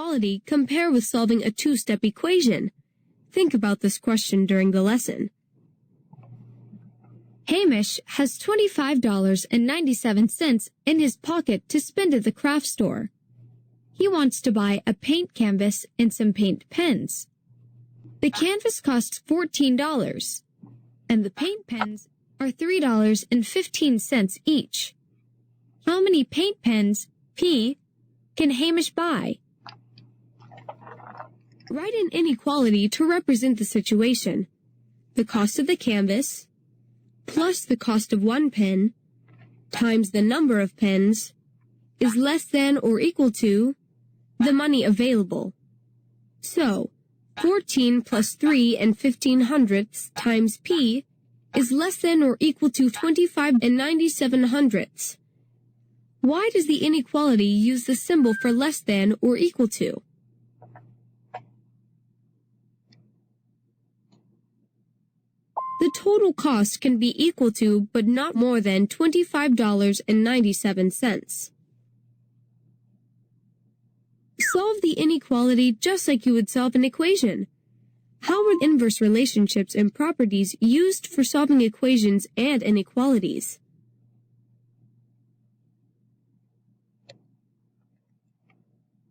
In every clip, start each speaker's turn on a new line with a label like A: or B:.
A: inequality compare with solving a two-step equation? Think about this question during the lesson. Hamish has $25.97 in his pocket to spend at the craft store. He wants to buy a paint canvas and some paint pens. The canvas costs $14, and the paint pens are $3.15 each. How many paint pens, P, can Hamish buy? Write an inequality to represent the situation. The cost of the canvas plus the cost of one pen times the number of pens is less than or equal to the money available. So, 14 plus 3 and 15/100 times P is less than or equal to 25 and 97/100. Why does the inequality use the symbol for less than or equal to? The total cost can be equal to but not more than $25.97. Solve the inequality just like you would solve an equation. How are inverse relationships and properties used for solving equations and inequalities?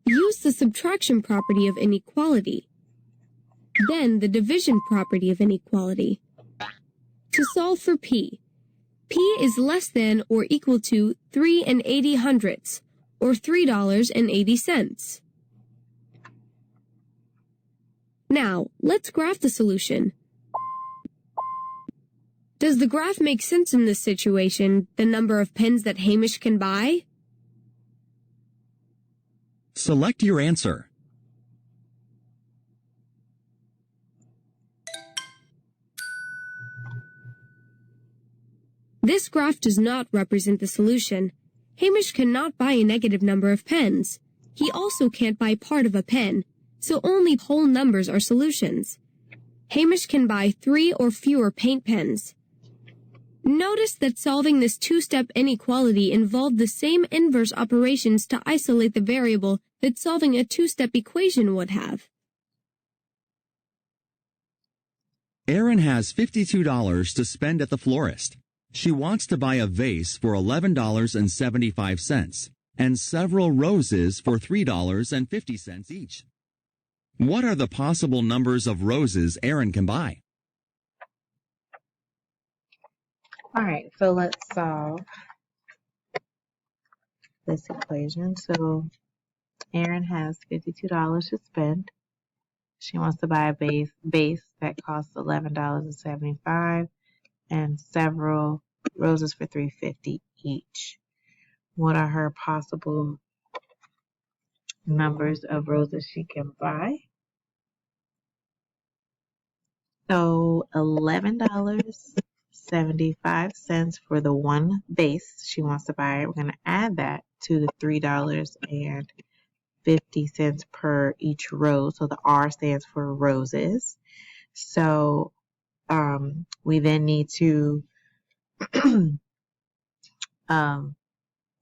A: Use the subtraction property of inequality, then the division property of inequality. To solve for P, P is less than or equal to 3 80/100, or $3.80. Now, let's graph the solution. Does the graph make sense in this situation, the number of pens that Hamish can buy?
B: Select your answer.
A: This graph does not represent the solution. Hamish cannot buy a negative number of pens. He also can't buy part of a pen, so only whole numbers are solutions. Hamish can buy 3 or fewer paint pens. Notice that solving this two-step inequality involved the same inverse operations to isolate the variable that solving a two-step equation would have.
B: Erin has $52 to spend at the florist. She wants to buy a vase for $11.75 and several roses for $3.50 each. What are the possible numbers of roses Erin can buy?
C: All right, so let's solve this equation. So Erin has $52 to spend. She wants to buy a vase that costs $11.75 and several roses for $3.50 each. What are her possible numbers of roses she can buy? So $11.75 for the one vase she wants to buy. We're going to add that to the $3.50 per each rose. So the R stands for roses. So we then need to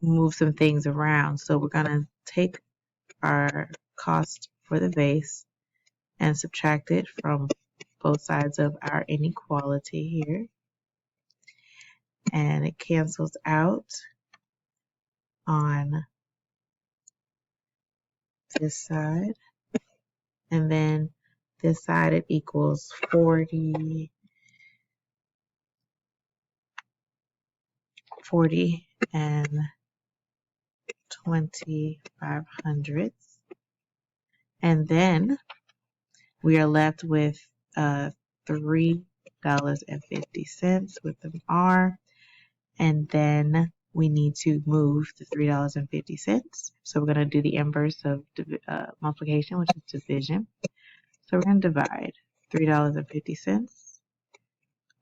C: move some things around. So we're going to take our cost for the vase and subtract it from both sides of our inequality here. And it cancels out on this side. And then this side it equals 40 and 25/100. And then we are left with $3.50 with an R. And then we need to move the $3.50. So we're going to do the inverse of multiplication, which is division. So we're going to divide $3.50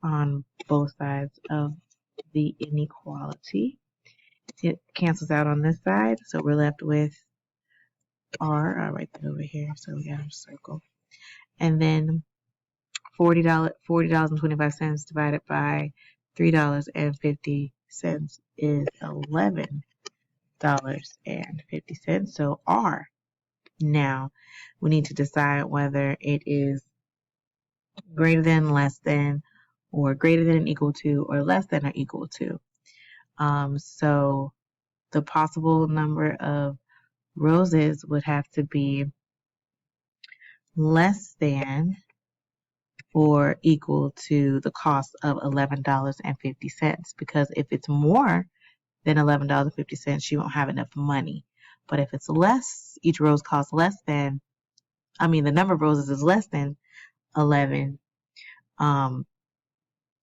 C: on both sides of the inequality. It cancels out on this side, so we're left with R. I'll write that over here so we got a circle. And then $40.25 divided by $3.50 is $11.50. So R Now, we need to decide whether it is greater than, less than, or greater than and equal to, or less than or equal to. So the possible number of roses would have to be less than or equal to the cost of $11.50, because if it's more than $11.50, she won't have enough money. But if it's less, each rose costs less than, the number of roses is less than 11,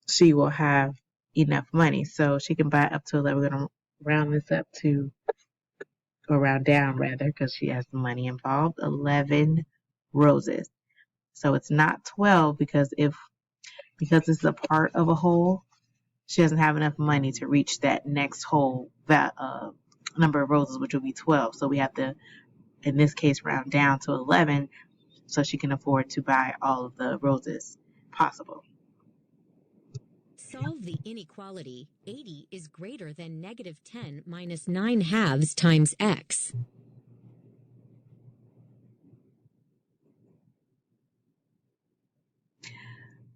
C: she will have enough money. So she can buy up to 11. We're going to round this up to, or round down rather, because she has money involved, 11 roses. So it's not 12, because this is a part of a whole, she doesn't have enough money to reach that next whole number of roses, which will be 12. So we have to, in this case, round down to 11 so she can afford to buy all of the roses possible.
D: Solve the inequality. 80 is greater than negative 10 minus 9 halves times x.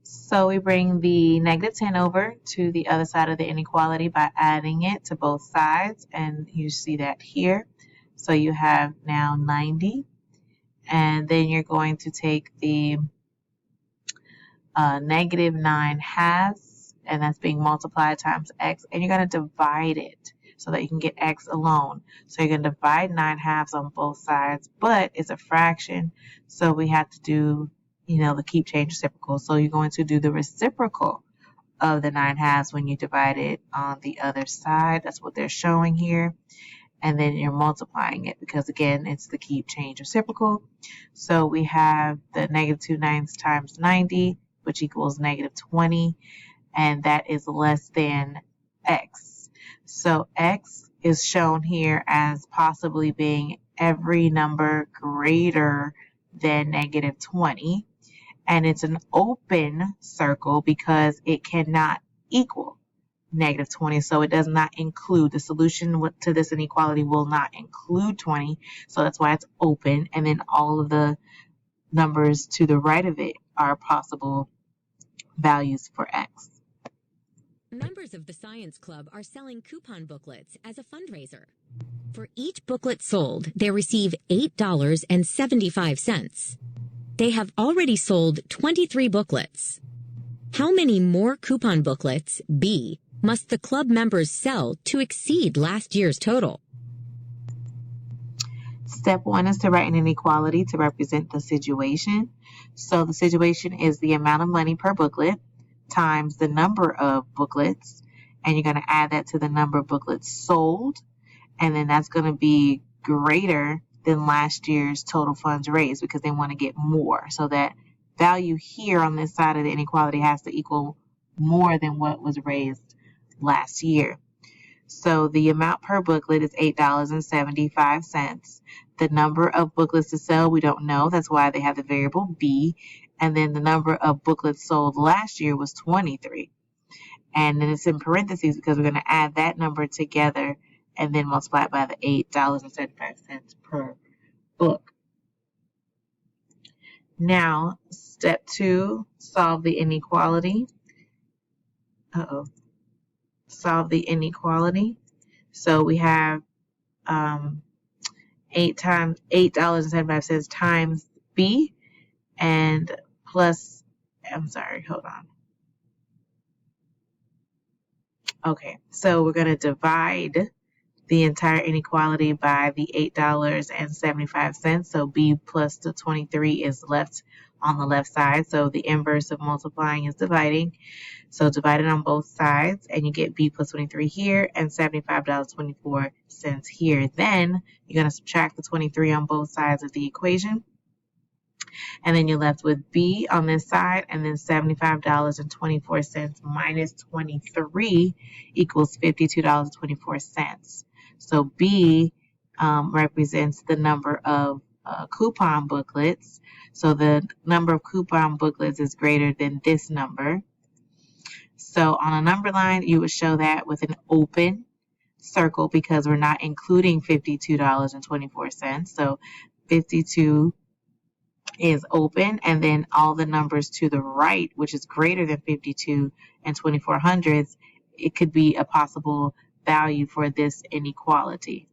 C: So we bring the negative 10 over to the other side of the inequality by adding it to both sides, and you see that here. So you have now 90, and then you're going to take the negative 9 halves, and that's being multiplied times x, and you're going to divide it so that you can get x alone. So you're going to divide 9 halves on both sides, but it's a fraction, so we have to do the keep change reciprocal. So you're going to do the reciprocal of the 9 halves when you divide it on the other side. That's what they're showing here. And then you're multiplying it because, again, it's the keep change reciprocal. So we have the negative 2 ninths times 90, which equals negative 20. And that is less than x. So x is shown here as possibly being every number greater than negative 20. And it's an open circle because it cannot equal negative 20. So it does not include, the solution to this inequality will not include 20. So that's why it's open. And then all of the numbers to the right of it are possible values for x.
D: Members of the Science Club are selling coupon booklets as a fundraiser. For each booklet sold, they receive $8.75. They have already sold 23 booklets. How many more coupon booklets, B, must the club members sell to exceed last year's total?
C: Step 1 is to write an inequality to represent the situation. So the situation is the amount of money per booklet times the number of booklets, and you're going to add that to the number of booklets sold, and then that's going to be greater than last year's total funds raised because they want to get more. So that value here on this side of the inequality has to equal more than what was raised last year. So the amount per booklet is $8.75. The number of booklets to sell, we don't know. That's why they have the variable B. And then the number of booklets sold last year was 23. And then it's in parentheses because we're going to add that number together and then multiply it by the $8.75 per book. Now, step 2, solve the inequality. Solve the inequality. So we have $8.75 times B and plus, hold on. Okay, so we're going to divide the entire inequality by the $8.75. So B plus the 23 is left on the left side. So the inverse of multiplying is dividing. So divide it on both sides and you get B plus 23 here and $75.24 here. Then you're going to subtract the 23 on both sides of the equation. And then you're left with B on this side, and then $75.24 minus 23 equals $52.24. So B represents the number of coupon booklets. So the number of coupon booklets is greater than this number. So on a number line, you would show that with an open circle because we're not including $52.24. So 52 is open, and then all the numbers to the right, which is greater than 52 and 24 hundredths, it could be a possible value for this inequality.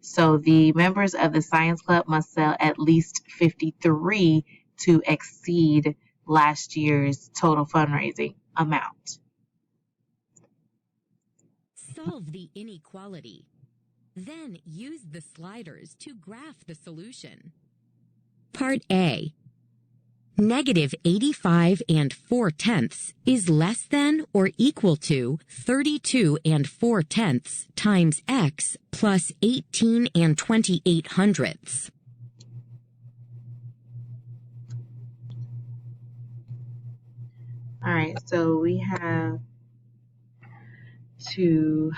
C: So the members of the science club must sell at least 53 to exceed last year's total fundraising amount.
D: Solve the inequality. Then use the sliders to graph the solution. Part A. Negative 85 and 4/10 is less than or equal to 32 and 4/10 times x plus 18 and 28 hundredths.
C: All right, so we have to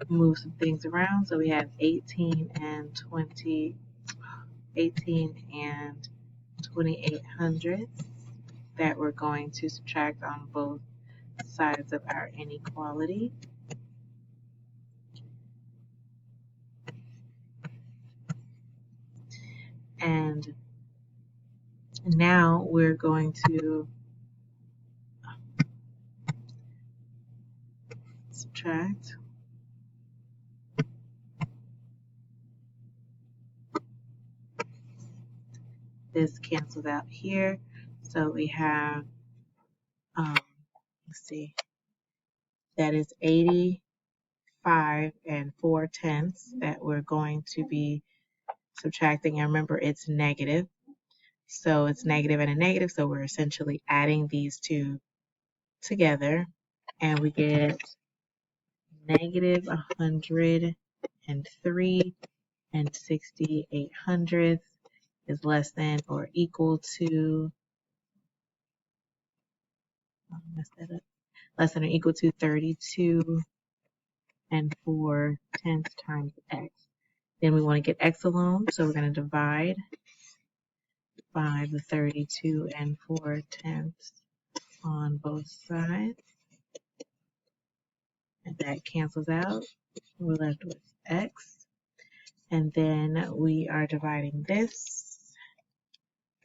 C: move some things around. So we have 18 and 28 hundredths that we're going to subtract on both sides of our inequality. And now we're going to subtract. This cancels out here. So we have, let's see, that is 85 and 4/10 that we're going to be subtracting. And remember, it's negative. So it's negative and a negative. So we're essentially adding these two together. And we get negative 103 and 68 hundredths is less than or equal to, less than or equal to 32 and 4/10 times x. Then we want to get x alone, so we're going to divide by the 32 and 4/10 on both sides. And that cancels out. We're left with x. And then we are dividing this,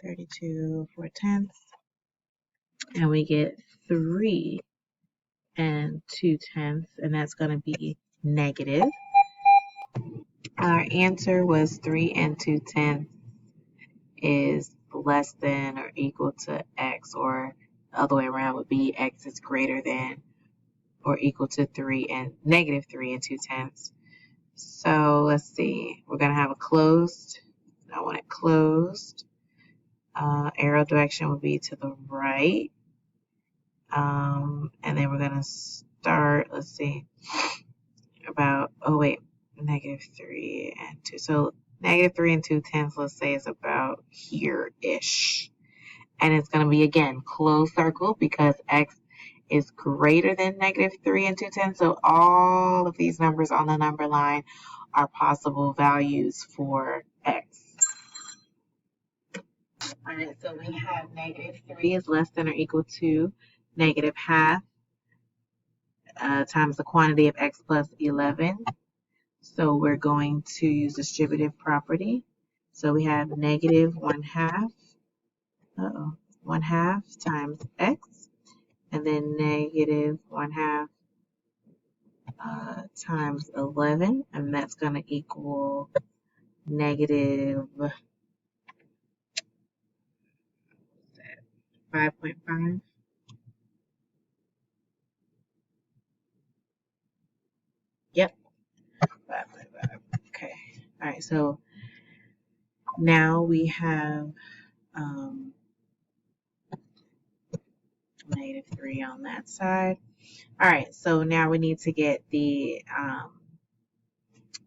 C: 32 4/10, and we get 3 and 2/10, and that's going to be negative. Our answer was 3 and 2/10 is less than or equal to x, or the other way around would be x is greater than or equal to negative 3 and 2/10. So let's see, we're going to have a closed. I want it closed. Arrow direction would be to the right. And then we're going to start, let's see, about, negative 3 and 2. So negative 3 and 2/10, let's say, is about here-ish. And it's going to be, again, closed circle because x is greater than negative 3 and 2/10. So all of these numbers on the number line are possible values for x. All right, so we have negative 3 is less than or equal to negative half times the quantity of x plus 11. So we're going to use distributive property. So we have negative 1/2, 1/2 times x, and then negative 1/2 times 11, and that's going to equal negative 5.5. Yep, 5.5. Okay. All right, so now we have negative 3 on that side. All right, so now we need to get the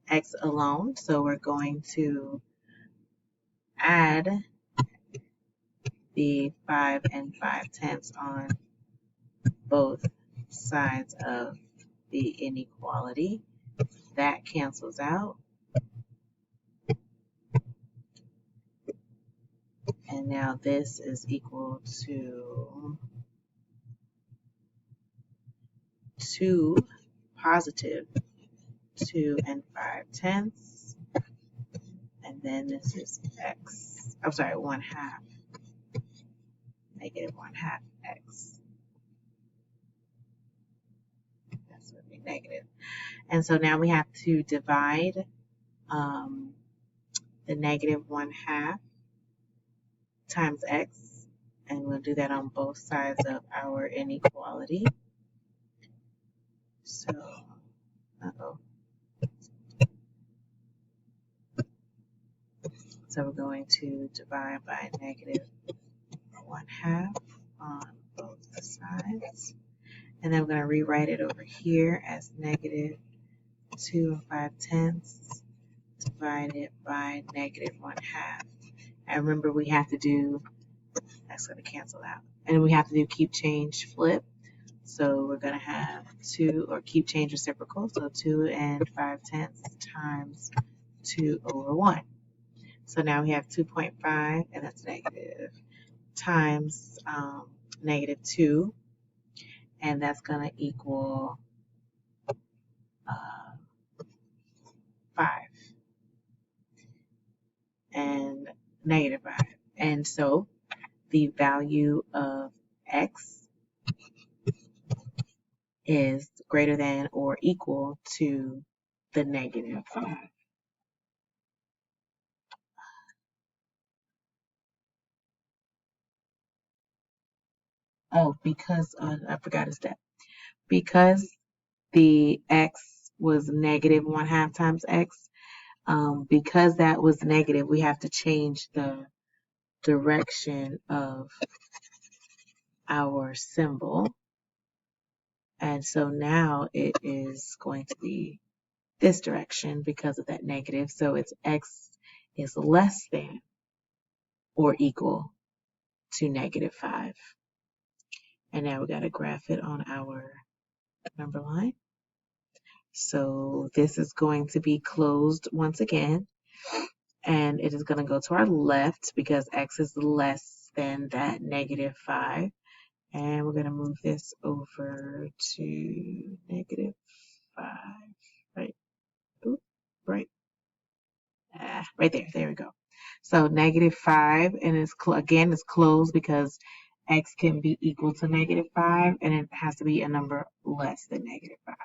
C: x alone. So we're going to add the 5 and 5/10 on both sides of the inequality. That cancels out. And now this is equal to 2 positive 2 and 5/10, and then this is x. I'm sorry, 1/2. Negative 1/2 x. That's going to be negative. And so now we have to divide the negative 1/2 times x. And we'll do that on both sides of our inequality. So, So we're going to divide by negative 1/2 on both sides. And then we're going to rewrite it over here as negative 2 5/10 divided by negative 1/2. And remember, we have to do, that's going to cancel out. And we have to do keep change flip. So we're going to have 2, or keep change reciprocal. So 2 5/10 times 2 over 1. So now we have 2.5, and that's negative, times negative 2. And that's going to equal 5. And negative 5. And so the value of x is greater than or equal to the negative 5. Oh, because I forgot a step. Because the x was negative 1/2 times x, because that was negative, we have to change the direction of our symbol. And so now it is going to be this direction because of that negative. So it's x is less than or equal to negative 5. And now we got to graph it on our number line. So this is going to be closed once again. And it is going to go to our left because x is less than that negative 5. And we're going to move this over to negative 5. Right? Ooh, right. Right there. There we go. So negative 5, and it's again, it's closed because x can be equal to negative 5, and it has to be a number less than negative 5.